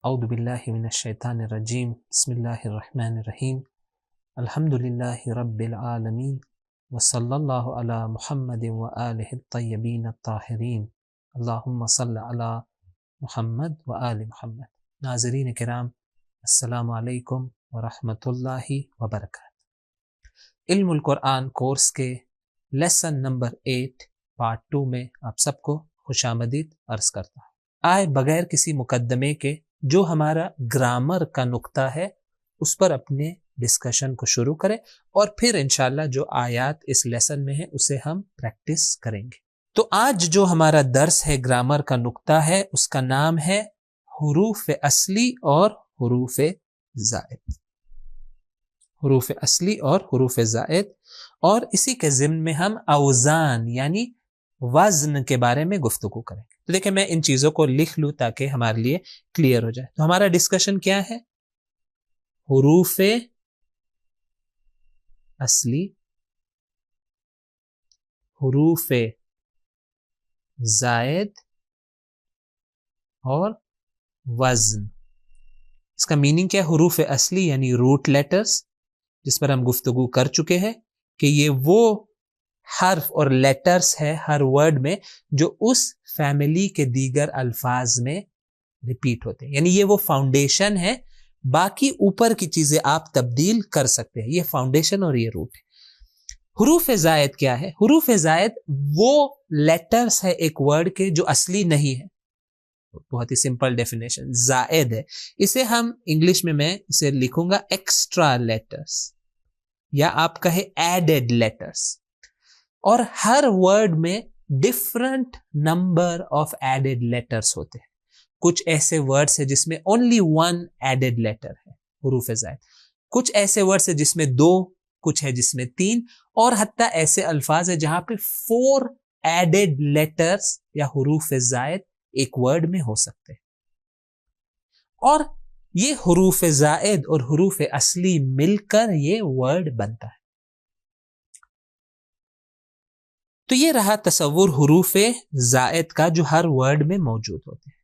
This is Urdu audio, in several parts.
اعوذ باللہ من الشیطان الرجیم بسم اللہ الرحمن الرحیم الحمدللہ رب العالمین وصلی اللہ علی محمد وآلہ الطیبین الطاہرین اللہم صل علی محمد وآل محمد۔ ناظرین کرام السلام علیکم ورحمۃ اللہ وبرکاتہ۔ علم القرآن کورس کے لیسن نمبر 8 پارٹ 2 میں آپ سب کو خوش آمدید عرض کرتا ہوں۔ آئے بغیر کسی مقدمے کے جو ہمارا گرامر کا نقطہ ہے اس پر اپنے ڈسکشن کو شروع کریں اور پھر انشاءاللہ جو آیات اس لیسن میں ہیں اسے ہم پریکٹس کریں گے۔ تو آج جو ہمارا درس ہے گرامر کا نقطہ ہے اس کا نام ہے حروف اصلی اور حروف زائد۔ حروف اصلی اور حروف زائد، اور اسی کے ضمن میں ہم اوزان یعنی وزن کے بارے میں گفتگو کریں گے۔ تو دیکھیں میں ان چیزوں کو لکھ لوں تاکہ ہمارے لیے کلیئر ہو جائے۔ تو ہمارا ڈسکشن کیا ہے؟ حروف اصلی، حروف زائد اور وزن۔ اس کا میننگ کیا ہے؟ حروف اصلی یعنی روٹ لیٹرز، جس پر ہم گفتگو کر چکے ہیں کہ یہ وہ حرف اور لیٹرز ہے ہر ورڈ میں جو اس فیملی کے دیگر الفاظ میں ریپیٹ ہوتے ہیں، یعنی یہ وہ فاؤنڈیشن ہے، باقی اوپر کی چیزیں آپ تبدیل کر سکتے ہیں، یہ فاؤنڈیشن اور یہ روٹ ہے۔ حروف زائد کیا ہے؟ حروف زائد وہ لیٹرز ہے ایک ورڈ کے جو اصلی نہیں ہے۔ بہت ہی سمپل ڈیفینیشن، زائد ہے، اسے ہم انگلش میں اسے لکھوں گا ایکسٹرا لیٹرز، یا آپ کہیں ایڈڈ لیٹرز۔ اور ہر ورڈ میں different number of added letters ہوتے ہیں۔ کچھ ایسے ورڈز ہیں جس میں اونلی 1 ایڈڈ لیٹر ہے، حروف زائد۔ کچھ ایسے ورڈز ہیں جس میں 2، کچھ ہے جس میں 3، اور حتیٰ ایسے الفاظ ہیں جہاں پہ 4 ایڈڈ لیٹرز یا حروف زائد ایک ورڈ میں ہو سکتے ہیں۔ اور یہ حروف زائد اور حروف اصلی مل کر یہ ورڈ بنتا ہے۔ تو یہ رہا تصور حروف زائد کا جو ہر ورڈ میں موجود ہوتے ہیں،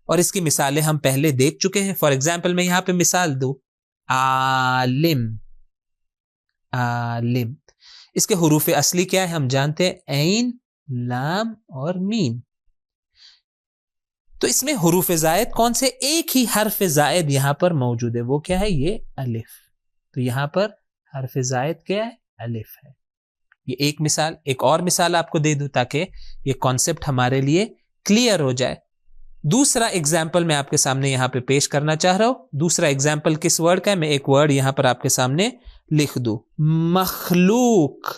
اور اس کی مثالیں ہم پہلے دیکھ چکے ہیں۔ فار ایگزامپل میں یہاں پہ مثال دوں، عالم، عالم، اس کے حروف اصلی کیا ہے؟ ہم جانتے ہیں عین، لام اور میم۔ تو اس میں حروف زائد کون سے؟ ایک ہی حرف زائد یہاں پر موجود ہے، وہ کیا ہے؟ یہ الف۔ تو یہاں پر حرف زائد کیا ہے؟ الف ہے۔ یہ ایک مثال۔ ایک اور مثال آپ کو دے دوں تاکہ یہ کانسیپٹ ہمارے لیے کلیئر ہو جائے۔ دوسرا ایگزامپل میں آپ کے سامنے یہاں پہ پیش کرنا چاہ رہا ہوں۔ دوسرا ایگزامپل کس ورڈ کا ہے؟ میں ایک ورڈ یہاں پر آپ کے سامنے لکھ دوں، مخلوق۔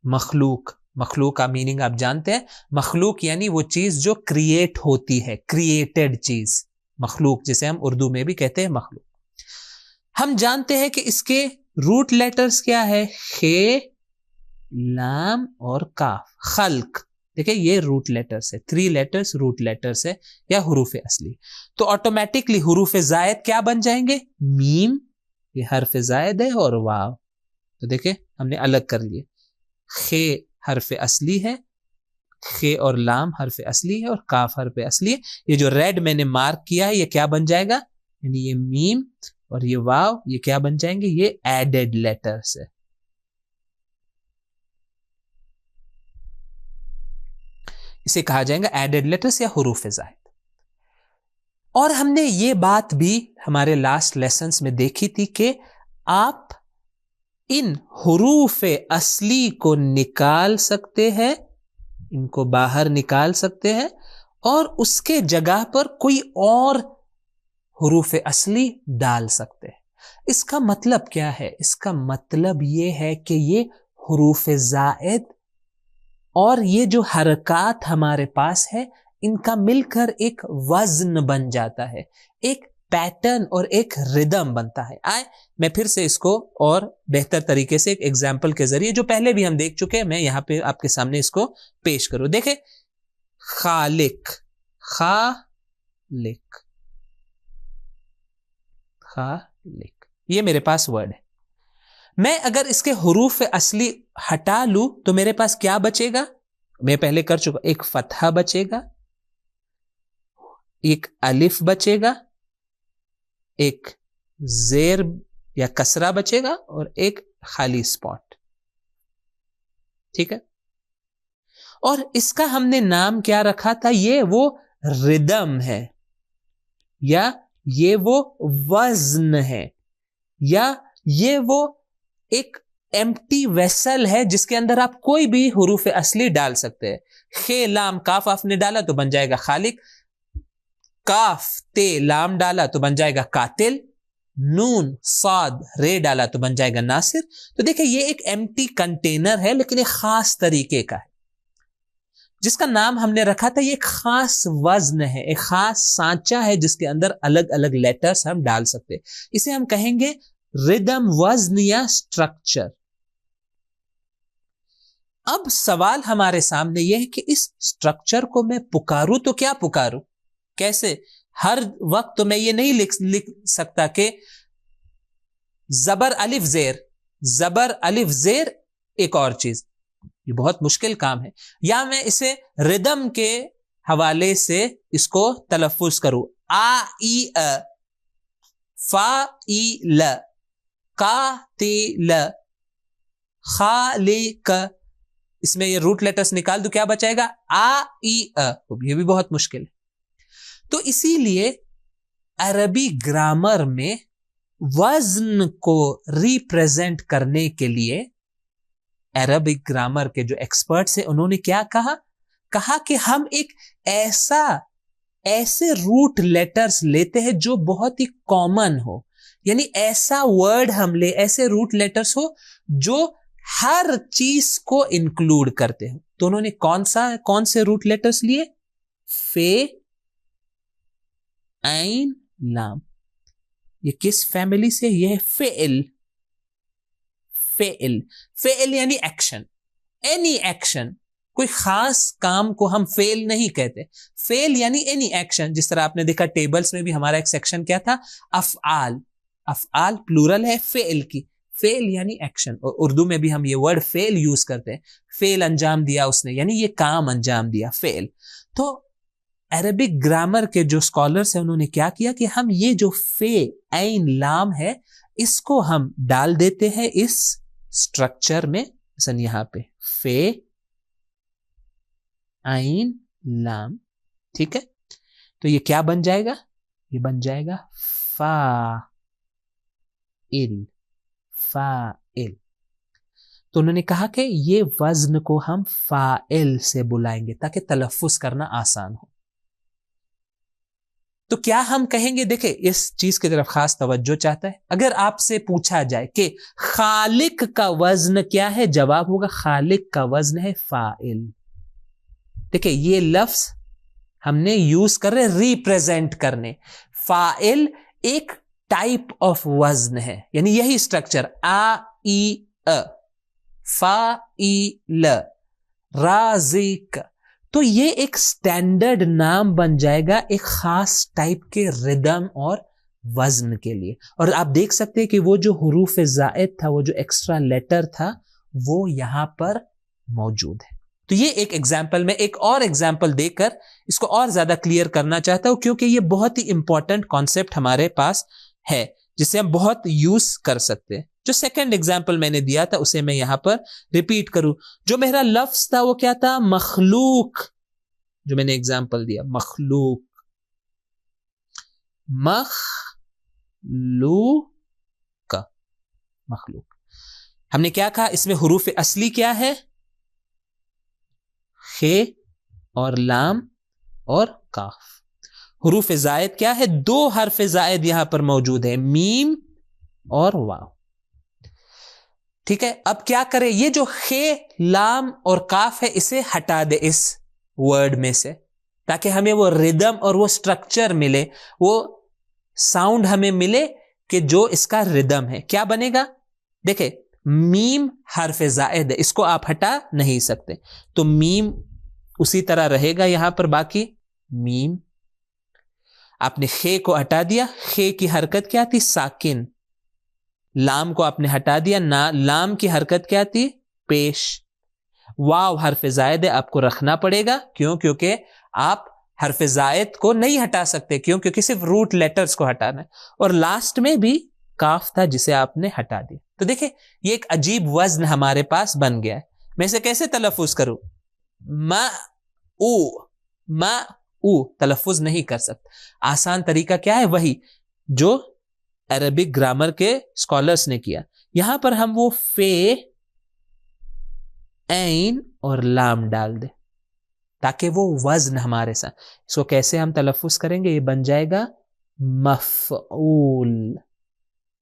مخلوق، مخلوق کا میننگ آپ جانتے ہیں، مخلوق یعنی وہ چیز جو کریٹ ہوتی ہے، کریٹڈ چیز، مخلوق، جسے ہم اردو میں بھی کہتے ہیں مخلوق۔ ہم جانتے ہیں کہ اس کے روٹ لیٹرز کیا ہے؟ خ، لام اور کاف، خلق۔ دیکھیں یہ روٹ لیٹرز ہے، 3 لیٹرز روٹ لیٹرز ہے یا حروف اصلی۔ تو آٹومیٹکلی حروف زائد کیا بن جائیں گے؟ میم، یہ حرف زائد ہے، اور واو۔ تو دیکھیں ہم نے الگ کر لیے، خ حرف اصلی ہے، خ اور لام حرف اصلی ہے، اور کاف حرف اصلی ہے۔ یہ جو ریڈ میں نے مارک کیا ہے یہ کیا بن جائے گا؟ یعنی یہ میم اور یہ واو، یہ کیا بن جائیں گے؟ یہ ایڈڈ لیٹرز ہے۔ اسے کہا جائے گا ایڈڈ لیٹرز یا حروف زائد۔ اور ہم نے یہ بات بھی ہمارے لاسٹ لیسنز میں دیکھی تھی کہ آپ ان حروف اصلی کو نکال سکتے ہیں، ان کو باہر نکال سکتے ہیں، اور اس کے جگہ پر کوئی اور حروف اصلی ڈال سکتے ہیں۔ اس کا مطلب کیا ہے؟ اس کا مطلب یہ ہے کہ یہ حروف زائد اور یہ جو حرکات ہمارے پاس ہے ان کا مل کر ایک وزن بن جاتا ہے، ایک پیٹرن اور ایک ردم بنتا ہے۔ آئے میں پھر سے اس کو اور بہتر طریقے سے ایک ایگزامپل کے ذریعے، جو پہلے بھی ہم دیکھ چکے ہیں، میں یہاں پہ آپ کے سامنے اس کو پیش کروں۔ دیکھیں، خالق، خالق، خالق، یہ میرے پاس ورڈ ہے۔ میں اگر اس کے حروف اصلی ہٹا لوں تو میرے پاس کیا بچے گا؟ میں پہلے کر چکا. ایک فتحہ بچے گا, ایک الف بچے گا, ایک زیر یا کسرہ بچے گا, اور ایک خالی اسپاٹ. ٹھیک ہے, اور اس کا ہم نے نام کیا رکھا تھا؟ یہ وہ ردم ہے, یا یہ وہ وزن ہے, یا یہ وہ ایک ایمپٹی ویسل ہے جس کے اندر آپ کوئی بھی حروف اصلی ڈال سکتے ہیں. خے لام کاف آپ نے ڈالا تو بن جائے گا خالق, کاف تے لام ڈالا تو بن جائے گا قاتل, نون صاد رے ڈالا تو بن جائے گا ناصر. تو دیکھیں یہ ایک ایمپٹی کنٹینر ہے, لیکن ایک خاص طریقے کا ہے جس کا نام ہم نے رکھا تھا. یہ ایک خاص وزن ہے, ایک خاص سانچہ ہے جس کے اندر الگ الگ لیٹرز ہم ڈال سکتے. اسے ہم کہیں گے ردم, وزن یا اسٹرکچر. اب سوال ہمارے سامنے یہ ہے کہ اس اسٹرکچر کو میں پکاروں تو کیا پکاروں, کیسے؟ ہر وقت تو میں یہ نہیں لکھ سکتا کہ زبر الف زیر, زبر الف زیر ایک اور چیز, یہ بہت مشکل کام ہے. یا میں اسے ردم کے حوالے سے اس کو تلفظ کروں, آ ای ا, فا ای ل, کا تی ل, خا لی ک. اس میں یہ روٹ لیٹرز نکال دو, کیا بچائے گا؟ آ ای ا. یہ بھی بہت مشکل ہے. تو اسی لیے عربی گرامر میں وزن کو ریپریزنٹ کرنے کے لیے عربک گرامر کے جو ایکسپرٹس ہیں انہوں نے کیا کہا کہ ہم ایک ایسے روٹ لیٹرز لیتے ہیں جو بہت ہی کامن ہو, یعنی ایسا ورڈ ہم لے, ایسے روٹ لیٹرز ہو جو ہر چیز کو انکلوڈ کرتے ہیں. تو انہوں نے کون سے روٹ لیٹرز لیے؟ فے, عین, لام. یہ کس فیملی سے؟ یہ ہے فعل. فعل یعنی ایکشن, اینی ایکشن. کوئی خاص کام کو ہم فعل نہیں کہتے. فعل یعنی اینی ایکشن. جس طرح آپ نے دیکھا ٹیبلز میں بھی ہمارا ایک سیکشن کیا تھا؟ افعال. افعال پلورل ہے فعل کی. فعل یعنی ایکشن, اور اردو میں بھی ہم یہ ورڈ فعل یوز کرتے ہیں. فعل انجام دیا اس نے, یعنی یہ کام انجام دیا, فعل. تو عربک گرامر کے جو اسکالرس ہیں انہوں نے کیا کیا کہ ہم یہ جو فے, عین, لام ہے اس کو ہم ڈال دیتے ہیں اس اسٹرکچر میں. مثلا یہاں پہ فے, عین, لام. ٹھیک ہے, تو یہ کیا بن جائے گا؟ یہ بن جائے گا فاعل. فاعل. تو انہوں نے کہا کہ یہ وزن کو ہم فاعل سے بلائیں گے تاکہ تلفظ کرنا آسان ہو. تو کیا ہم کہیں گے؟ دیکھیں اس چیز کی طرف خاص توجہ چاہتا ہے. اگر آپ سے پوچھا جائے کہ خالق کا وزن کیا ہے, جواب ہوگا خالق کا وزن ہے فاعل. دیکھیں یہ لفظ ہم نے یوز کر رہے ریپریزنٹ کرنے. فاعل ایک ٹائپ آف وزن ہے, یعنی یہی اسٹرکچر آ ای ا, فا ای ل, رازق. تو یہ ایک سٹینڈرڈ نام بن جائے گا ایک خاص ٹائپ کے ردم اور وزن کے لیے. اور آپ دیکھ سکتے ہیں کہ وہ جو حروف زائد تھا, وہ جو ایکسٹرا لیٹر تھا, وہ یہاں پر موجود ہے. تو یہ ایک ایگزامپل, میں ایک اور ایگزامپل دے کر اس کو اور زیادہ کلیئر کرنا چاہتا ہوں, کیونکہ یہ بہت ہی امپورٹنٹ کانسیپٹ ہمارے پاس ہے جسے ہم بہت یوز کر سکتے ہیں. جو سیکنڈ ایگزامپل میں نے دیا تھا اسے میں یہاں پر ریپیٹ کروں. جو میرا لفظ تھا وہ کیا تھا؟ مخلوق. جو میں نے ایگزامپل دیا مخلوق, مخلوق. ہم نے کیا کہا؟ اس میں حروف اصلی کیا ہے؟ خے اور لام اور کاف. حروف زائد کیا ہے؟ 2 حرف زائد یہاں پر موجود ہے, میم اور واو. ٹھیک ہے, اب کیا کرے؟ یہ جو خے, لام اور کاف ہے اسے ہٹا دے اس ورڈ میں سے, تاکہ ہمیں وہ ردم اور وہ سٹرکچر ملے, وہ ساؤنڈ ہمیں ملے کہ جو اس کا ردم ہے. کیا بنے گا؟ دیکھیں میم حرف زائد ہے, اس کو آپ ہٹا نہیں سکتے, تو میم اسی طرح رہے گا یہاں پر باقی. میم آپ نے خے کو ہٹا دیا, خے کی حرکت کیا تھی؟ ساکن. لام کو آپ نے ہٹا دیا, لام کی حرکت کیا تھی؟ پیش. واو حرف زائد ہے, آپ کو رکھنا پڑے گا. کیوں؟ کیونکہ آپ حرف زائد کو نہیں ہٹا سکتے, کیوں؟ کیونکہ صرف روٹ لیٹرز کو ہٹانا ہے. اور لاسٹ میں بھی کاف تھا جسے آپ نے ہٹا دیا. تو دیکھیں یہ ایک عجیب وزن ہمارے پاس بن گیا ہے. میں اسے کیسے تلفظ کروں؟ ما او تلفظ نہیں کر سکتا. آسان طریقہ کیا ہے؟ وہی جو عربک گرامر کے اسکالرس نے کیا. یہاں پر ہم وہ فے, عین اور لام ڈال دیں تاکہ وہ وزن ہمارے ساتھ. اس کو کیسے ہم تلفظ کریں گے؟ یہ بن جائے گا مفعول.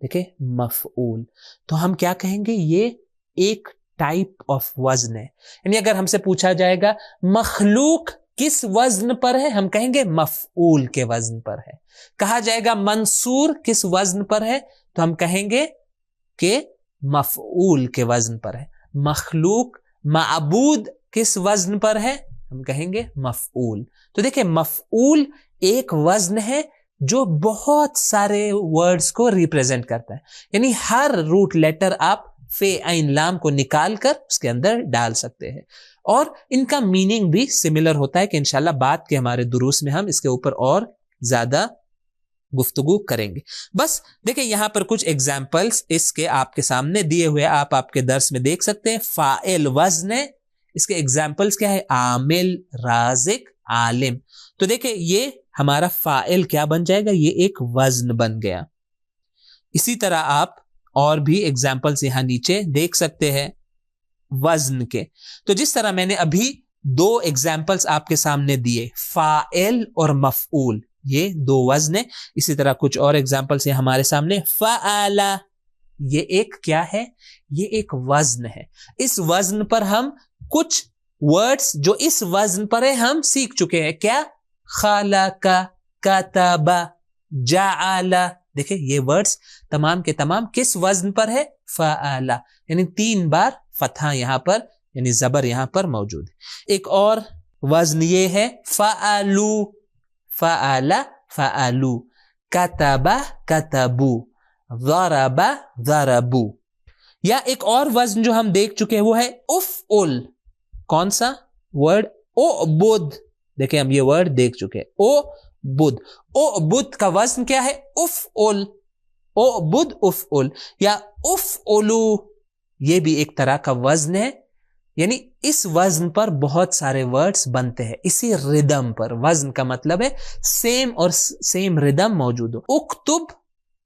دیکھیں مفعول. تو ہم کیا کہیں گے؟ یہ ایک ٹائپ آف وزن ہے. یعنی اگر ہم سے پوچھا جائے گا مخلوق کس وزن پر ہے, ہم کہیں گے مفعول کے وزن پر ہے. کہا جائے گا منصور کس وزن پر ہے, تو ہم کہیں گے کہ مفعول کے وزن پر ہے. مخلوق معبود کس وزن پر ہے, ہم کہیں گے مفعول. تو دیکھیں مفعول ایک وزن ہے جو بہت سارے ورڈز کو ریپریزنٹ کرتا ہے. یعنی ہر روٹ لیٹر آپ فے عین لام کو نکال کر اس کے اندر ڈال سکتے ہیں, اور ان کا میننگ بھی سملر ہوتا ہے کہ انشاءاللہ بعد کے ہمارے دروس میں ہم اس کے اوپر اور زیادہ گفتگو کریں گے. بس دیکھیں یہاں پر کچھ ایگزامپلس اس کے آپ کے سامنے دیے ہوئے, آپ کے درس میں دیکھ سکتے ہیں. فاعل وزن ہے, اس کے ایگزامپلس کیا ہے؟ عامل, رازق, عالم. تو دیکھیں یہ ہمارا فاعل کیا بن جائے گا؟ یہ ایک وزن بن گیا. اسی طرح آپ اور بھی ایگزامپلس یہاں نیچے دیکھ سکتے ہیں وزن کے. تو جس طرح میں نے ابھی 2 ایگزامپلس آپ کے سامنے دیے, فاعل اور مفعول, یہ 2 وزن ہے. اسی طرح کچھ اور ایگزامپلس ہیں ہمارے سامنے. فعل, یہ ایک کیا ہے؟ یہ ایک وزن ہے. اس وزن پر ہم کچھ ورڈز جو اس وزن پر ہے ہم سیکھ چکے ہیں. کیا؟ خلق, کتب, جعل. دیکھیں یہ ورڈز تمام کے تمام کس وزن پر ہے؟ فعل. یعنی 3 بار فتحہ یہاں پر, یعنی زبر یہاں پر موجود ہے. ایک اور وزن یہ ہے فعلو, فعل, فعلو, کتب, کتبو, ضرب, ضربو. یا ایک اور وزن جو ہم دیکھ چکے ہیں وہ ہے افعل. کون سا ورڈ؟ اعبد. دیکھیں ہم یہ ورڈ دیکھ چکے ہیں, اعبد. اعبد کا وزن کیا ہے؟ افعل. اعبد, افعل. یا افعلو, یہ بھی ایک طرح کا وزن ہے. یعنی اس وزن پر بہت سارے ورڈز بنتے ہیں, اسی ردم پر. وزن کا مطلب ہے سیم اور سیم ردم موجود ہو. اکتب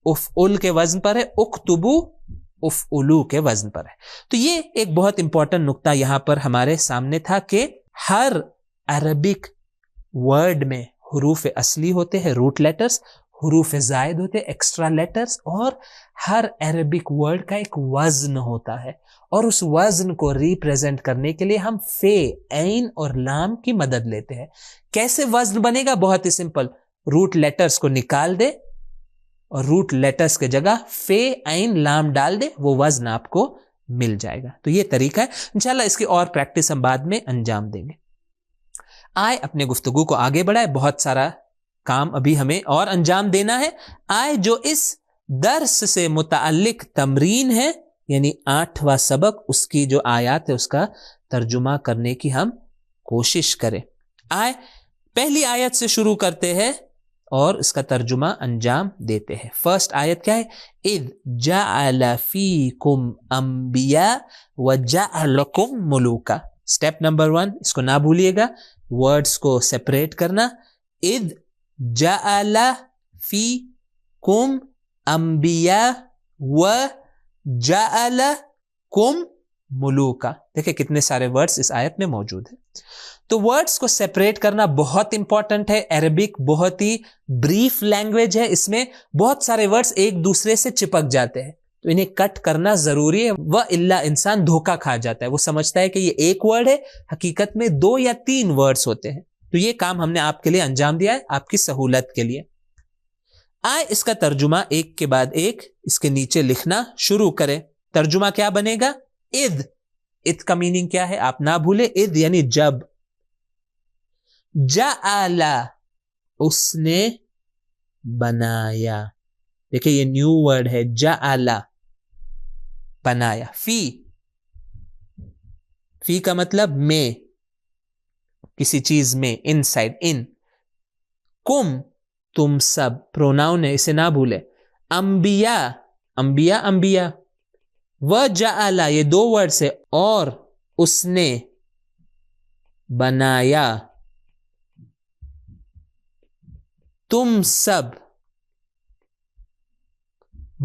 افعل کے وزن پر ہے, اکتبو افعلو کے وزن پر ہے. تو یہ ایک بہت امپورٹنٹ نقطہ یہاں پر ہمارے سامنے تھا کہ ہر عربک ورڈ میں حروف اصلی ہوتے ہیں, روٹ لیٹرز, حروف زائد ہوتے ہیں, ایکسٹرا لیٹرز, اور ہر عربک ورڈ کا ایک وزن ہوتا ہے. اور اس وزن کو ریپریزنٹ کرنے کے لیے ہم فے, عین اور لام کی مدد لیتے ہیں. کیسے وزن بنے گا؟ بہت ہی سمپل. روٹ لیٹرز کو نکال دے اور روٹ لیٹرز کے جگہ فے, عین, لام ڈال دے, وہ وزن آپ کو مل جائے گا. تو یہ طریقہ ہے. انشاءاللہ اس کی اور پریکٹس ہم بعد میں انجام دیں گے. آئے اپنے گفتگو کو آگے بڑھائے, بہت سارا کام ابھی ہمیں اور انجام دینا ہے. آئے جو اس درس سے متعلق تمرین ہے, یعنی 8واں سبق, اس کی جو آیات ہے اس کا ترجمہ کرنے کی ہم کوشش کریں. آئے پہلی آیت سے شروع کرتے ہیں اور اس کا ترجمہ انجام دیتے ہیں. فرسٹ آیت کیا ہے؟ اذ جعل فیکم انبیاء وجعلکم ملوکا. سٹیپ نمبر 1, اس کو نہ بھولیے گا, ورڈز کو سیپریٹ کرنا. اذ جعل فیکم انبیاء وجعلکم ملوکا. دیکھیں کتنے سارے ورڈز اس آیت میں موجود ہیں. تو ورڈز کو سیپریٹ کرنا بہت امپورٹنٹ ہے. عربک بہت ہی بریف لینگویج ہے, اس میں بہت سارے ورڈز ایک دوسرے سے چپک جاتے ہیں, تو انہیں کٹ کرنا ضروری ہے. وَإِلَّا انسان دھوکہ کھا جاتا ہے, وہ سمجھتا ہے کہ یہ ایک ورڈ ہے, حقیقت میں 2 یا 3 ورڈز ہوتے ہیں. تو یہ کام ہم نے آپ کے لیے انجام دیا ہے, آپ کی سہولت کے لیے. آئے اس کا ترجمہ ایک کے بعد ایک اس کے نیچے لکھنا شروع کریں. ترجمہ کیا بنے گا؟ اذ. اذ کا میننگ کیا ہے آپ نہ بھولے, اذ یعنی جب. جعل, اس نے بنایا. دیکھیں یہ نیو ورڈ ہے, جعل, بنایا. فی کا مطلب میں، کسی چیز میں، ان سائڈ، ان. کم تم سب، پروناؤن ہے اسے نہ بھولے. انبیاء، انبیاء انبیاء. وجعل یہ دو ورڈ سے، اور اس نے بنایا تم سب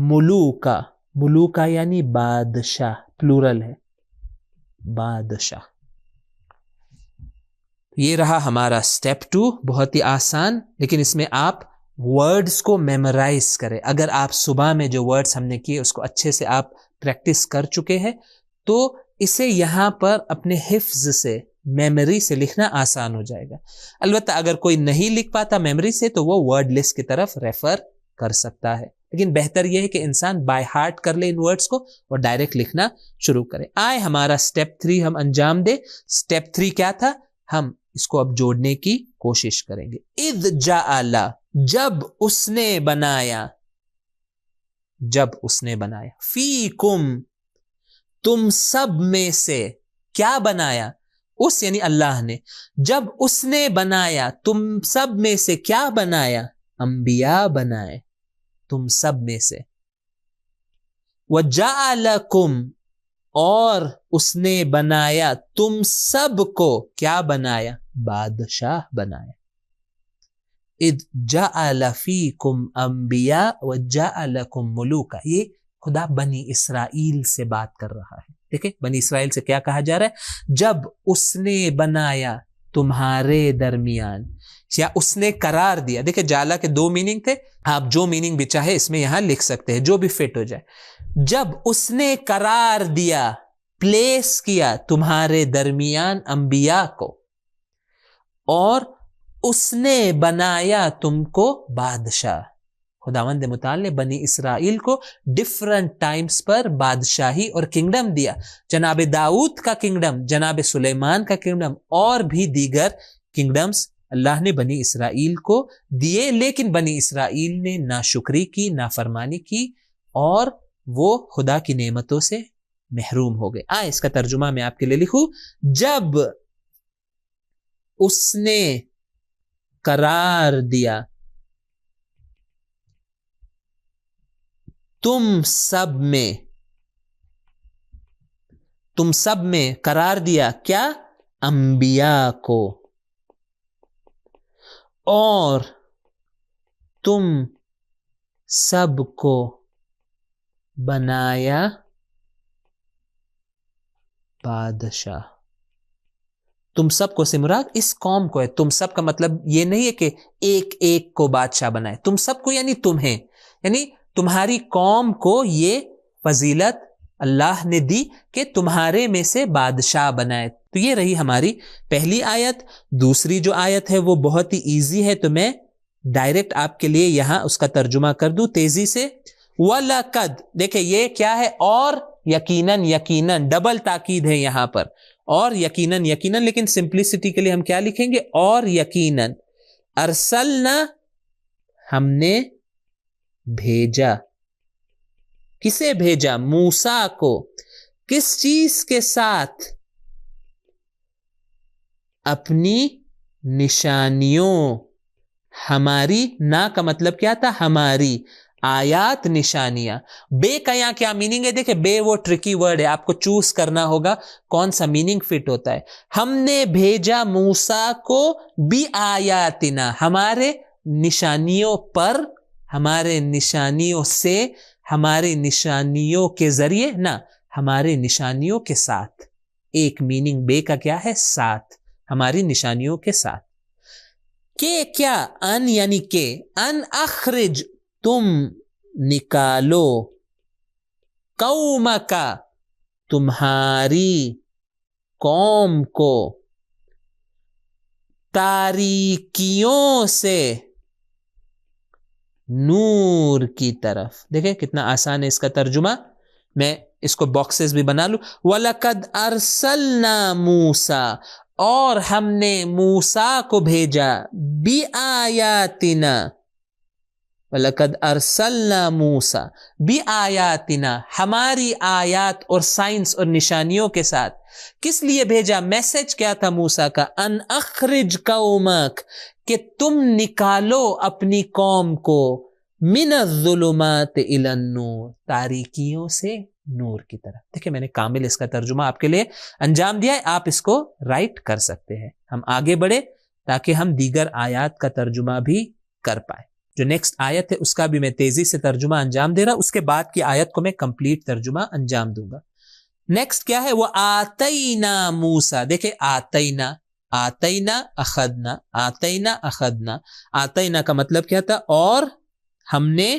ملوکا، ملوکا یعنی بادشاہ، پلورل ہے بادشاہ. یہ رہا ہمارا اسٹیپ 2، بہت ہی آسان، لیکن اس میں آپ ورڈز کو میمورائز کریں. اگر آپ صبح میں جو ورڈز ہم نے کیے اس کو اچھے سے آپ پریکٹس کر چکے ہیں تو اسے یہاں پر اپنے حفظ سے، میموری سے لکھنا آسان ہو جائے گا. البتہ اگر کوئی نہیں لکھ پاتا میموری سے تو وہ ورڈ لسٹ کی طرف ریفر کر سکتا ہے، لیکن بہتر یہ ہے کہ انسان بائی ہارٹ کر لے ان ورڈز کو اور ڈائریکٹ لکھنا شروع کرے. آئے ہمارا اسٹیپ 3 ہم انجام دے. اسٹیپ 3 کیا تھا؟ ہم اس کو اب جوڑنے کی کوشش کریں گے. اذ جعل، جب اس نے بنایا، جب اس نے بنایا. فیکم، تم سب میں سے. کیا بنایا؟ اس یعنی اللہ نے. جب اس نے بنایا تم سب میں سے، کیا بنایا؟ انبیاء بنائے تم سب میں سے. وجعلکم، اور اس نے بنایا تم سب کو، کیا بنایا؟ بادشاہ بنایا. اذ جعل فیکم انبیاء وجعلکم ملوکا. یہ خدا بنی اسرائیل سے بات کر رہا ہے. دیکھیں بنی اسرائیل سے کیا کہا جا رہا ہے؟ جب اس نے بنایا تمہارے درمیان، یا اس نے قرار دیا. دیکھیں جعل کے دو میننگ تھے، آپ جو میننگ بھی چاہے اس میں یہاں لکھ سکتے ہیں، جو بھی فٹ ہو جائے. جب اس نے قرار دیا، پلیس کیا تمہارے درمیان انبیاء کو، اور اس نے بنایا تم کو بادشاہ. خداوند متعال نے بنی اسرائیل کو ڈفرنٹ ٹائمز پر بادشاہی اور کنگڈم دیا. جناب داؤد کا کنگڈم، جناب سلیمان کا کنگڈم، اور بھی دیگر کنگڈمز اللہ نے بنی اسرائیل کو دیے، لیکن بنی اسرائیل نے ناشکری کی، نافرمانی کی، اور وہ خدا کی نعمتوں سے محروم ہو گئے. اس کا ترجمہ میں آپ کے لیے لکھوں. جب اس نے قرار دیا تم سب میں، تم سب میں قرار دیا کیا؟ انبیاء کو، اور تم سب کو بنایا بادشاہ. تم سب کو سے مراد اس قوم کو ہے. تم سب کا مطلب یہ نہیں ہے کہ ایک ایک کو بادشاہ بنائے. تم سب کو یعنی تمہیں، یعنی تمہاری قوم کو یہ فضیلت اللہ نے دی کہ تمہارے میں سے بادشاہ بنائے. تو یہ رہی ہماری پہلی آیت. دوسری جو آیت ہے وہ بہت ہی ایزی ہے، تو میں ڈائریکٹ آپ کے لیے یہاں اس کا ترجمہ کر دوں تیزی سے. وَلَقَدْ، دیکھیں یہ کیا ہے؟ اور یقیناً، یقیناً ڈبل تاکید ہے یہاں پر. اور یقیناً، یقیناً، لیکن سمپلسٹی کے لیے ہم کیا لکھیں گے؟ اور یقیناً. ارسلنا، ہم نے بھیجا. کسے بھیجا؟ موسیٰ کو. کس چیز کے ساتھ؟ اپنی نشانیوں. ہماری، نا کا مطلب کیا تھا؟ ہماری آیات، نشانیاں. بے کا یہاں کیا میننگ ہے؟ دیکھیں بے وہ ٹرکی ورڈ ہے، آپ کو چوز کرنا ہوگا کون سا میننگ فٹ ہوتا ہے. ہم نے بھیجا موسیٰ کو بی آیاتنا، ہمارے نشانیوں پر، ہمارے نشانیوں سے، ہمارے نشانیوں کے ذریعے، نہ ہمارے نشانیوں کے ساتھ. ایک میننگ بے کا کیا ہے؟ ساتھ، ہماری نشانیوں کے ساتھ. کہ کیا؟ ان یعنی کہ، ان اخرج، تم نکالو، قومکا، تمہاری قوم کو، تاریکیوں سے نور کی طرف. دیکھیں کتنا آسان ہے اس کا ترجمہ. میں اس کو باکسز بھی بنا لوں. وَلَقَدْ أَرْسَلْنَا مُوسَىٰ، اور ہم نے موسیٰ کو بھیجا، بِآیاتنا، وَلَقَدْ أَرْسَلْنَا مُوسَى بِآيَاتِنَا، ہماری آیات اور سائنس اور نشانیوں کے ساتھ. کس لیے بھیجا؟ میسج کیا تھا موسیٰ کا؟ ان اخرج قومک، کہ تم نکالو اپنی قوم کو، من الظلمات الی النور، تاریکیوں سے نور کی طرف. دیکھیں میں نے کامل اس کا ترجمہ آپ کے لیے انجام دیا ہے، آپ اس کو رائٹ کر سکتے ہیں. ہم آگے بڑھے تاکہ ہم دیگر آیات کا ترجمہ بھی کر پائیں. جو نیکسٹ آیت ہے اس کا بھی میں تیزی سے ترجمہ انجام دے رہا ہوں، اس کے بعد کی آیت کو میں کمپلیٹ ترجمہ انجام دوں گا. نیکسٹ کیا ہے؟ وہ آتینا موسیٰ. دیکھیں آتینا، آتینا اخذنا، آتینا اخذنا. آتینا کا مطلب کیا تھا؟ اور ہم نے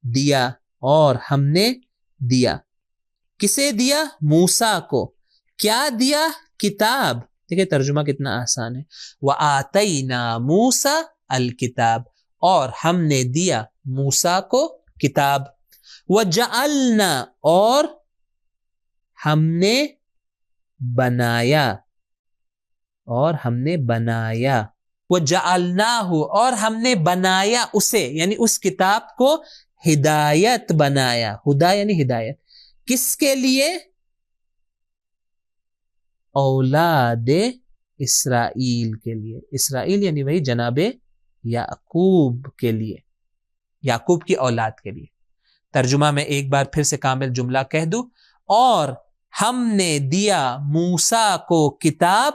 دیا، اور ہم نے دیا. کسے دیا؟ موسیٰ کو. کیا دیا؟ کتاب. دیکھیں ترجمہ کتنا آسان ہے. وَآتَيْنَا مُوسَى الْكِتاب، اور ہم نے دیا موسیٰ کو کتاب. وَجَعَلْنَا، اور ہم نے بنایا، اور ہم نے بنایا. وَجَعَلْنَاهُ، اور ہم نے بنایا اسے، یعنی اس کتاب کو ہدایت بنایا. ہدا یعنی ہدایت. کس کے لیے؟ اولاد اسرائیل کے لیے. اسرائیل یعنی وہی جناب یعقوب کے لیے، یعقوب کی اولاد کے لیے. ترجمہ میں ایک بار پھر سے کامل جملہ کہہ دوں. اور ہم نے دیا موسیٰ کو کتاب،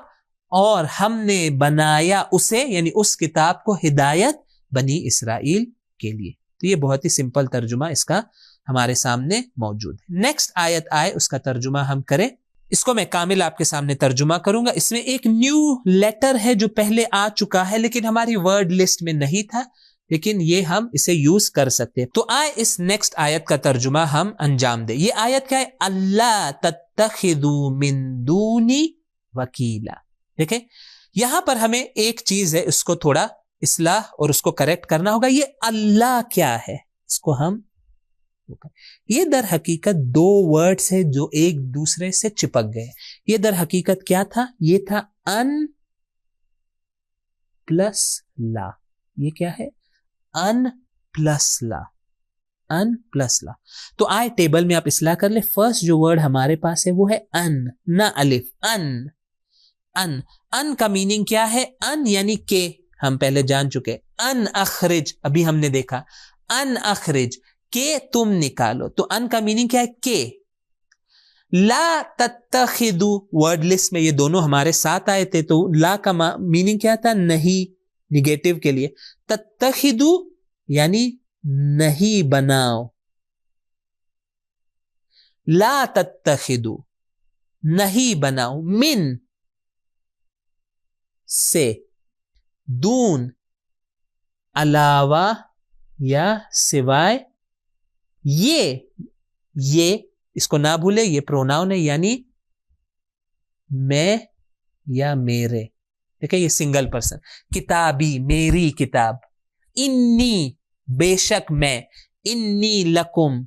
اور ہم نے بنایا اسے، یعنی اس کتاب کو ہدایت بنی اسرائیل کے لیے. تو یہ بہت ہی سمپل ترجمہ اس کا ہمارے سامنے موجود ہے. نیکسٹ آیت آئے اس کا ترجمہ ہم کریں. اس کو میں کامل آپ کے سامنے ترجمہ کروں گا. اس میں ایک نیو لیٹر ہے جو پہلے آ چکا ہے لیکن ہماری ورڈ لسٹ میں نہیں تھا، لیکن یہ ہم اسے یوز کر سکتے ہیں. تو آئے اس نیکسٹ آیت کا ترجمہ ہم انجام دیں. یہ آیت کیا ہے؟ اللہ تتخذوا من دونی وکیلا. دیکھیں یہاں پر ہمیں ایک چیز ہے، اس کو تھوڑا اصلاح اور اس کو کریکٹ کرنا ہوگا. یہ اللہ کیا ہے؟ اس کو ہم، یہ در حقیقت دو ورڈز ہیں جو ایک دوسرے سے چپک گئے. یہ در حقیقت کیا تھا؟ یہ تھا ان پلس لا. یہ کیا ہے؟ ان پلس لا، ان پلس لا. تو آئے ٹیبل میں آپ اصلاح کر لیں. فرسٹ جو ورڈ ہمارے پاس ہے وہ ہے ان، نہ الف. ان، ان. ان کا میننگ کیا ہے؟ ان یعنی کہ، ہم پہلے جان چکے. ان اخرج، ابھی ہم نے دیکھا. ان اخرج، کہ تم نکالو. تو ان کا میننگ کیا ہے؟ کہ. لا تتخذو، ورڈ لسٹ میں یہ دونوں ہمارے ساتھ آئے تھے. تو لا کا میننگ کیا تھا؟ نہیں، نگیٹو کے لیے. تتخذو یعنی نہیں بناؤ. لا تتخذو، نہیں بناؤ. من سے، دون علاوہ یا سوائے. یہ اس کو نہ بھولے، یہ پروناؤن ہے، یعنی میں یا میرے. دیکھیں یہ سنگل پرسن. کتابی، میری کتاب. انی، بے شک میں. انی لکم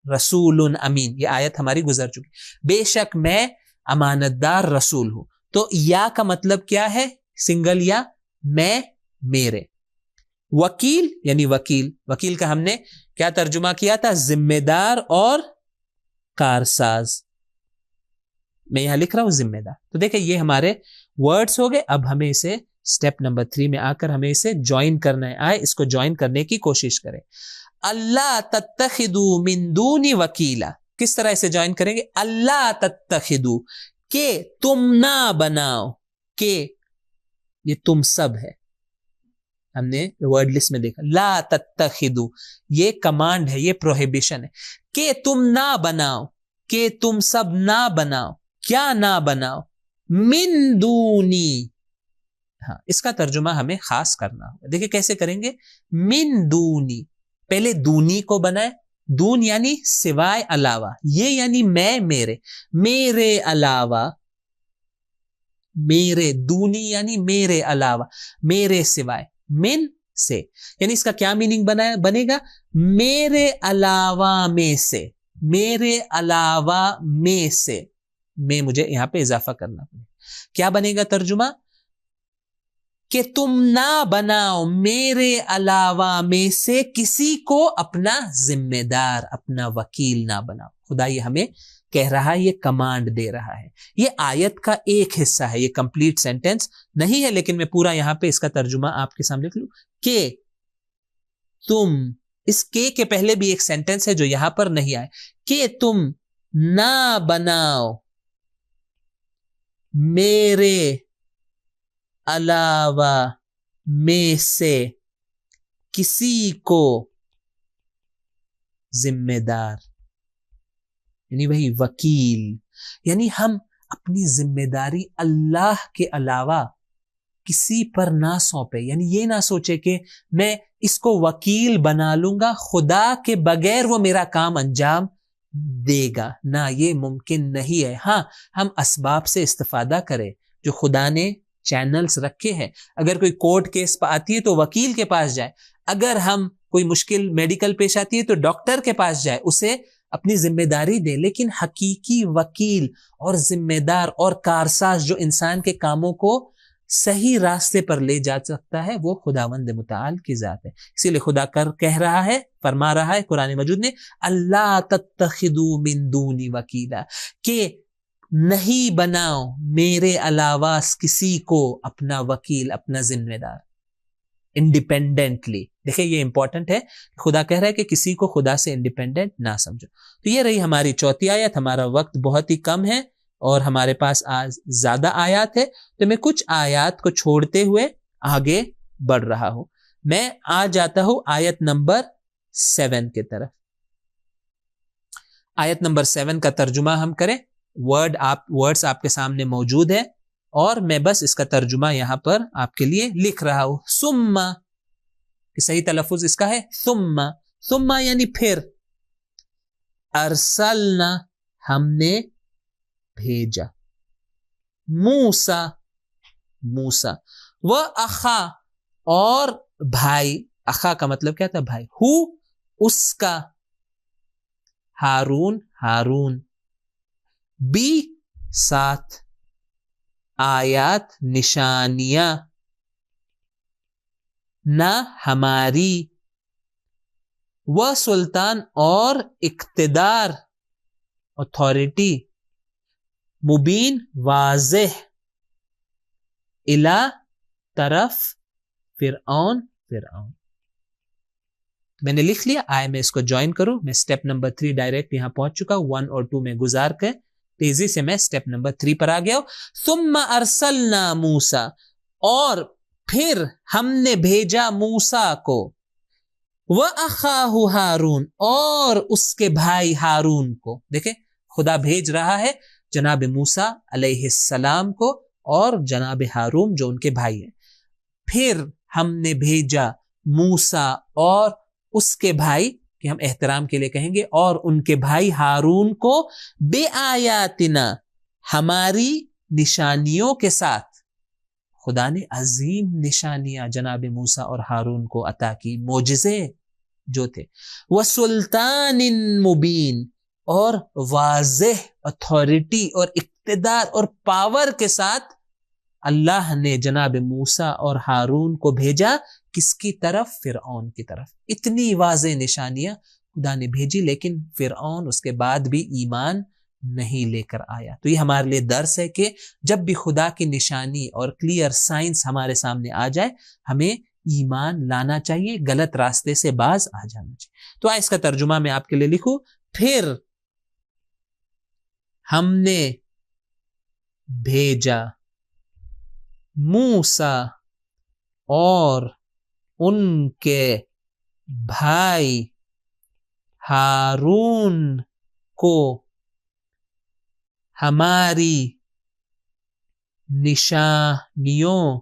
رسول امین. یہ آیت ہماری گزر چکی. بے شک میں امانت دار رسول ہوں. تو یا کا مطلب کیا ہے؟ سنگل یا، میں، میرے. وکیل یعنی وکیل. وکیل کا ہم نے کیا ترجمہ کیا تھا؟ ذمہ دار اور کارساز. میں یہاں لکھ رہا ہوں ذمہ دار. تو دیکھیں یہ ہمارے ورڈز ہو گئے. اب ہمیں اسے سٹیپ نمبر 3 میں آ کر ہمیں اسے جوائن کرنا ہے. آئے اس کو جوائن کرنے کی کوشش کریں. اللہ تتخذوا من دونی وکیلا. کس طرح اسے جوائن کریں گے؟ اللہ تتخذوا، کہ تم نہ بناؤ. کہ یہ تم سب ہے، ہم نے ورڈ لسٹ میں دیکھا. لا تتخذوا یہ کمانڈ ہے، یہ پروہیبیشن ہے. کہ تم نہ بناؤ، کہ تم سب نہ بناؤ. کیا نہ بناؤ؟ من دونی. ہاں اس کا ترجمہ ہمیں خاص کرنا ہوگا. دیکھیں کیسے کریں گے. من دونی، پہلے دونی کو بنائے. دون یعنی سوائے، علاوہ. یہ یعنی میں، میرے. میرے علاوہ، میرے. دونی یعنی میرے علاوہ، میرے سوائے. من سے، یعنی اس کا کیا میننگ بنے گا؟ میرے علاوہ میں سے. میرے علاوہ میں سے. میں مجھے یہاں پہ اضافہ کرنا پڑے. کیا بنے گا ترجمہ؟ کہ تم نہ بناؤ میرے علاوہ میں سے کسی کو اپنا ذمہ دار، اپنا وکیل نہ بناؤ. خدا یہ ہمیں کہہ رہا ہے، یہ کمانڈ دے رہا ہے. یہ آیت کا ایک حصہ ہے، یہ کمپلیٹ سینٹینس نہیں ہے، لیکن میں پورا یہاں پہ اس کا ترجمہ آپ کے سامنے لکھ لوں کہ تم، اس کے پہلے بھی ایک سینٹینس ہے جو یہاں پر نہیں آئے، کہ تم نہ بناؤ میرے علاوہ میں سے کسی کو ذمہ دار، یعنی وہی وکیل. یعنی ہم اپنی ذمہ داری اللہ کے علاوہ کسی پر نہ سونپے. یعنی یہ نہ سوچے کہ میں اس کو وکیل بنا لوں گا، خدا کے بغیر وہ میرا کام انجام دے گا. نہ، یہ ممکن نہیں ہے. ہاں، ہم اسباب سے استفادہ کریں جو خدا نے چینلز رکھے ہیں. اگر کوئی کورٹ کیس آتی ہے تو وکیل کے پاس جائے. اگر ہم کوئی مشکل میڈیکل پیش آتی ہے تو ڈاکٹر کے پاس جائے، اسے اپنی ذمہ داری دے. لیکن حقیقی وکیل اور ذمہ دار اور کارساز جو انسان کے کاموں کو صحیح راستے پر لے جا سکتا ہے، وہ خداوند متعال کی ذات ہے. اسی لیے خدا کہہ رہا ہے، فرما رہا ہے قرآن مجید نے، اللہ تتخذوا من دونی وکیلا، کہ نہیں بناؤ میرے علاوہ کسی کو اپنا وکیل، اپنا ذمہ دار، انڈیپینڈنٹلی. دیکھیں یہ امپورٹنٹ ہے، خدا کہہ رہا ہے کہ کسی کو خدا سے انڈیپینڈنٹ نہ سمجھو. تو یہ رہی ہماری چوتھی آیت. ہمارا وقت بہت ہی کم ہے اور ہمارے پاس آج زیادہ آیات ہے، تو میں کچھ آیات کو چھوڑتے ہوئے آگے بڑھ رہا ہوں. میں آ جاتا ہوں آیت نمبر 7 کی طرف. آیت نمبر 7 کا ترجمہ ہم کریں. ورڈز آپ کے سامنے موجود ہے اور میں بس اس کا ترجمہ یہاں پر آپ کے لیے لکھ رہا ہوں. ثم، کہ صحیح تلفظ اس کا ہے ثم. ثم یعنی پھر. ارسلنا، ہم نے بھیجا. موسیٰ، موسیٰ. و اخا، اور بھائی. اخا کا مطلب کیا تھا؟ بھائی. ہو، اس کا. ہارون، ہارون. بی، ساتھ. آیات، نشانیاں. نہ، ہماری. و سلطان، اور اقتدار، اتھارٹی. مبین، واضح. الا، طرف. فرعون، فرعون. میں نے لکھ لیا. آئے میں اس کو جوائن کروں. میں سٹیپ نمبر 3 ڈائریکٹ یہاں پہنچ چکا. 1 اور 2 میں گزار کے تیزی سے میں سٹیپ نمبر 3 پر آ گیا ہوں. ثم ارسلنا موسیٰ، اور پھر ہم نے بھیجا موسیٰ کو. وَأَخَاهُ ہارون، اور اس کے بھائی ہارون کو. دیکھیں خدا بھیج رہا ہے جناب موسیٰ علیہ السلام کو اور جناب ہارون جو ان کے بھائی ہیں. پھر ہم نے بھیجا موسیٰ اور اس کے بھائی، کہ ہم احترام کے لیے کہیں گے، اور ان کے بھائی ہارون کو بے آیاتنا، ہماری نشانیوں کے ساتھ. خدا نے عظیم نشانیاں جناب موسیٰ اور ہارون کو عطا کی، معجزے جو تھے. وسلطان مبین، اور واضح اتھارٹی اور اقتدار اور پاور کے ساتھ اللہ نے جناب موسیٰ اور ہارون کو بھیجا. کس کی طرف؟ فرعون کی طرف. اتنی واضح نشانیاں خدا نے بھیجی، لیکن فرعون اس کے بعد بھی ایمان نہیں لے کر آیا. تو یہ ہمارے لیے درس ہے کہ جب بھی خدا کی نشانی اور کلیئر سائنس ہمارے سامنے آ جائے، ہمیں ایمان لانا چاہیے، غلط راستے سے باز آ جانا چاہیے. تو اس کا ترجمہ میں آپ کے لیے لکھوں. پھر ہم نے بھیجا موسیٰ اور ان کے بھائی ہارون کو ہماری نشانیوں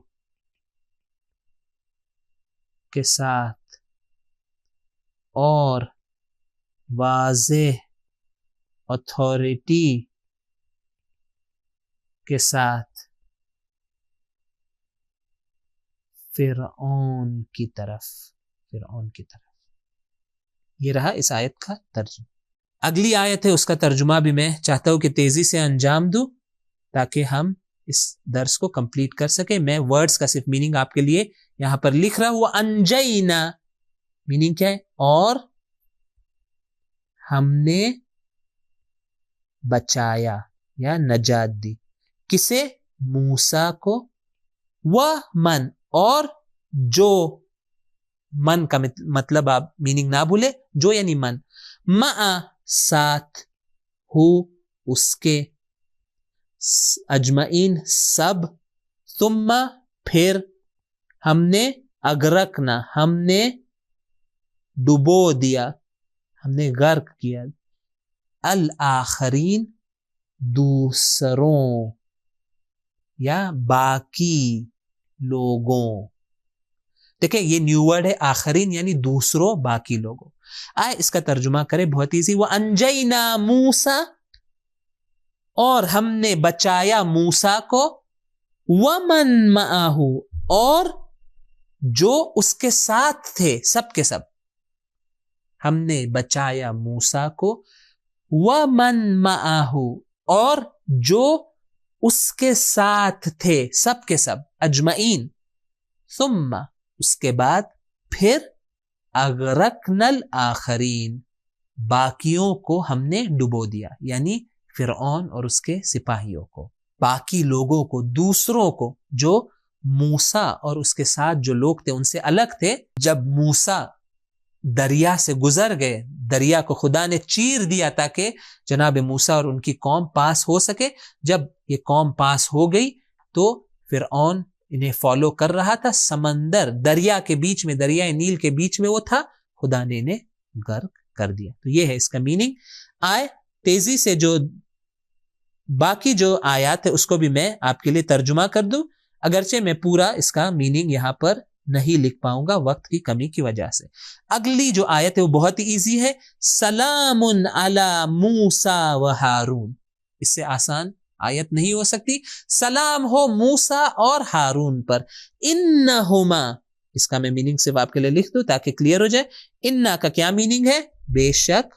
کے ساتھ اور واضح اتھارٹی کے ساتھ فرعون کی طرف. فرعون کی طرف. یہ رہا اس آیت کا ترجمہ. اگلی آیت ہے، اس کا ترجمہ بھی میں چاہتا ہوں کہ تیزی سے انجام دوں تاکہ ہم اس درس کو کمپلیٹ کر سکے. میں ورڈز کا صرف میننگ آپ کے لیے یہاں پر لکھ رہا ہوں. انجینا میننگ کیا ہے؟ اور ہم نے بچایا یا نجات دی. کسے؟ موسیٰ کو. وَمَن اور جو. من کا مطلب آپ میننگ نہ بھولے، جو یعنی من. مَعَ ساتھ، ہو اس کے، اجمعین سب، ثم پھر، ہم نے اغرقنا ہم نے ڈبو دیا، ہم نے غرق کیا، الآخرین دوسروں یا باقی لوگوں. دیکھیں یہ نیو ورڈ ہے آخرین یعنی دوسروں باقی لوگوں. آئے اس کا ترجمہ کرے بہت ایزی. وَأَنْجَيْنَا مُوسَىٰ اور ہم نے بچایا موسیٰ کو، وَمَن مَعَهُ اور جو اس کے ساتھ تھے، سب کے سب. ہم نے بچایا موسیٰ کو، وَمَن مَعَهُ اور جو اس کے ساتھ تھے، سب کے سب، اجمعین. ثم اس کے بعد پھر، اغرقنا الآخرین باقیوں کو ہم نے ڈبو دیا، یعنی فرعون اور اس کے سپاہیوں کو، باقی لوگوں کو، دوسروں کو جو موسیٰ اور اس کے ساتھ جو لوگ تھے ان سے الگ تھے. جب موسیٰ دریا سے گزر گئے، دریا کو خدا نے چیر دیا تاکہ جناب موسیٰ اور ان کی قوم پاس ہو سکے. جب یہ قوم پاس ہو گئی تو فرعون انہیں فالو کر رہا تھا. سمندر دریا کے بیچ میں، دریائے نیل کے بیچ میں وہ تھا، خدا نے انہیں غرق کر دیا. تو یہ ہے اس کا میننگ. آئے تیزی سے جو باقی جو آیات ہے اس کو بھی میں آپ کے لیے ترجمہ کر دوں، اگرچہ میں پورا اس کا میننگ یہاں پر نہیں لکھ پاؤں گا وقت کی کمی کی وجہ سے. اگلی جو آیت ہے وہ بہت ہی ایزی ہے. سلام علی موسیٰ و ہارون. اس سے آسان آیت نہیں ہو سکتی. سلام ہو موسیٰ اور ہارون پر. انہما، اس کا میں میننگ صرف آپ کے لیے لکھ دوں تاکہ کلیئر ہو جائے. انہ کا کیا میننگ ہے؟ بے شک.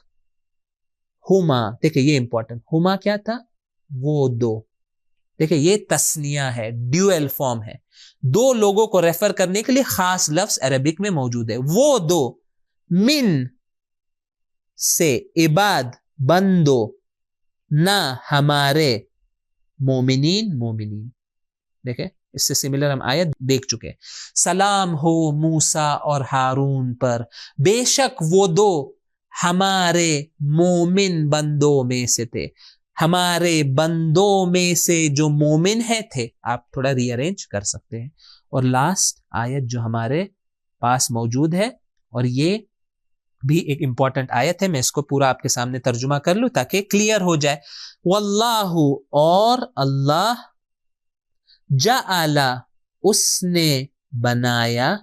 ہما، دیکھیں یہ امپورٹنٹ، ہما کیا تھا؟ وہ دو. دیکھیں یہ تسنیہ ہے، ڈیوئل فارم ہے، دو لوگوں کو ریفر کرنے کے لیے خاص لفظ عربک میں موجود ہے. وہ دو، من سے، عباد بندو، نہ ہمارے، مومنین مومنین. دیکھیں اس سے سملر ہم آیت دیکھ چکے. سلام ہو موسیٰ اور ہارون پر، بے شک وہ دو ہمارے مومن بندوں میں سے تھے. ہمارے بندوں میں سے جو مومن ہے تھے. آپ تھوڑا ری ارینج کر سکتے ہیں. اور لاسٹ آیت جو ہمارے پاس موجود ہے، اور یہ بھی ایک امپورٹنٹ آیت ہے، میں اس کو پورا آپ کے سامنے ترجمہ کر لوں تاکہ کلیئر ہو جائے. واللہ اور اللہ، جعل اس نے بنایا،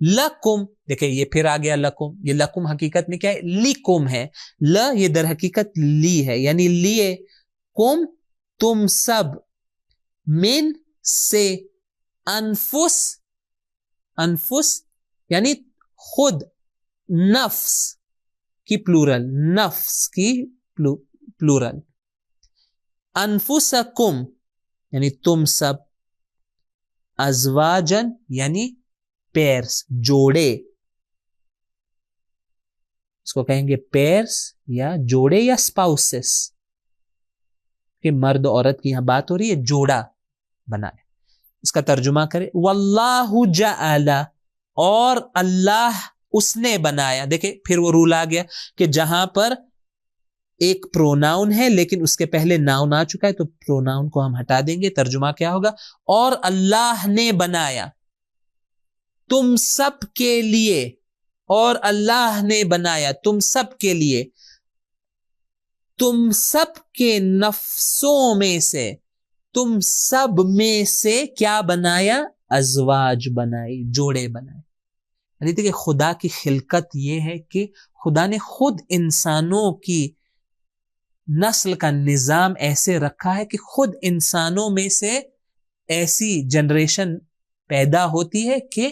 لکم، دیکھیں یہ پھر آ گیا لکم. یہ لکم حقیقت میں کیا ہے؟ لکم ہے. ل یہ در حقیقت لی ہے، یعنی لیے، کم تم سب، من سے، انفس، انفس یعنی خود، نفس کی پلورل، نفس کی پلورل. انفسکم یعنی تم سب، ازواجن یعنی پیرس، جوڑے، اس کو کہیں گے پیرس یا جوڑے یا اسپاؤسز، کہ مرد عورت کی یہاں بات ہو رہی ہے، جوڑا بنائے. اس کا ترجمہ کرے. واللہ جعل اور اللہ اس نے بنایا. دیکھیں پھر وہ رول آ گیا کہ جہاں پر ایک پروناؤن ہے لیکن اس کے پہلے ناؤن آ چکا ہے تو پروناؤن کو ہم ہٹا دیں گے. ترجمہ کیا ہوگا؟ اور اللہ نے بنایا تم سب کے لیے، اور اللہ نے بنایا تم سب کے لیے، تم سب کے نفسوں میں سے، تم سب میں سے کیا بنایا؟ ازواج بنائی، جوڑے بنائے. یعنی دیکھیں خدا کی خلقت یہ ہے کہ خدا نے خود انسانوں کی نسل کا نظام ایسے رکھا ہے کہ خود انسانوں میں سے ایسی جنریشن پیدا ہوتی ہے کہ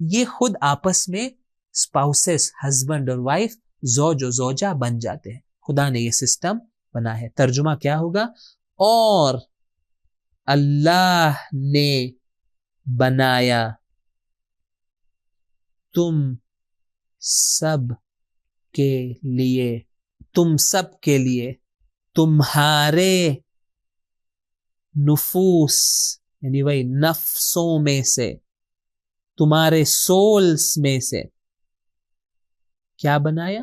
یہ خود آپس میں اسپاؤسز، ہسبینڈ اور وائف، زوج و زوجہ بن جاتے ہیں. خدا نے یہ سسٹم بنا ہے. ترجمہ کیا ہوگا؟ اور اللہ نے بنایا تم سب کے لیے، تم سب کے لیے، تمہارے نفوس یعنی وہی نفسوں میں سے، تمہارے سولز میں سے کیا بنایا؟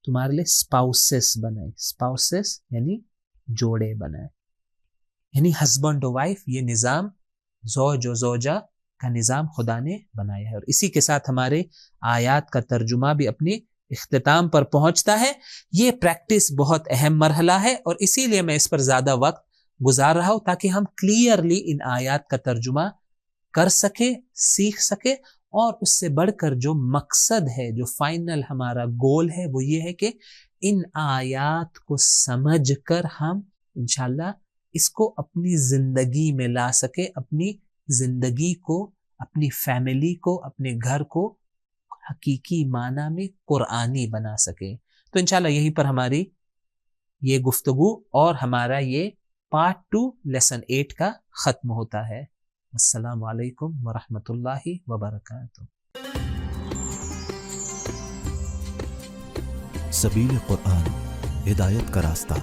تمہارے لیے اسپاؤسز بنائے، اسپاؤسز یعنی جوڑے بنائے، یعنی ہسبینڈ و وائف، یہ نظام زوج و زوجہ کا نظام خدا نے بنایا ہے۔ اور اسی کے ساتھ ہمارے آیات کا ترجمہ بھی اپنی اختتام پر پہنچتا ہے۔ یہ پریکٹس بہت اہم مرحلہ ہے اور اسی لیے میں اس پر زیادہ وقت گزار رہا ہوں تاکہ ہم کلیئرلی ان آیات کا ترجمہ کر سکے، سیکھ سکے، اور اس سے بڑھ کر جو مقصد ہے، جو فائنل ہمارا گول ہے، وہ یہ ہے کہ ان آیات کو سمجھ کر ہم انشاءاللہ اس کو اپنی زندگی میں لا سکے، اپنی زندگی کو، اپنی فیملی کو، اپنے گھر کو حقیقی معنی میں قرآنی بنا سکے۔ تو انشاءاللہ یہیں پر ہماری یہ گفتگو اور ہمارا یہ پارٹ 2 لیسن 8 کا ختم ہوتا ہے۔ السلام علیکم ورحمۃ اللہ وبرکاتہ۔ سبیل قرآن، ہدایت کا راستہ۔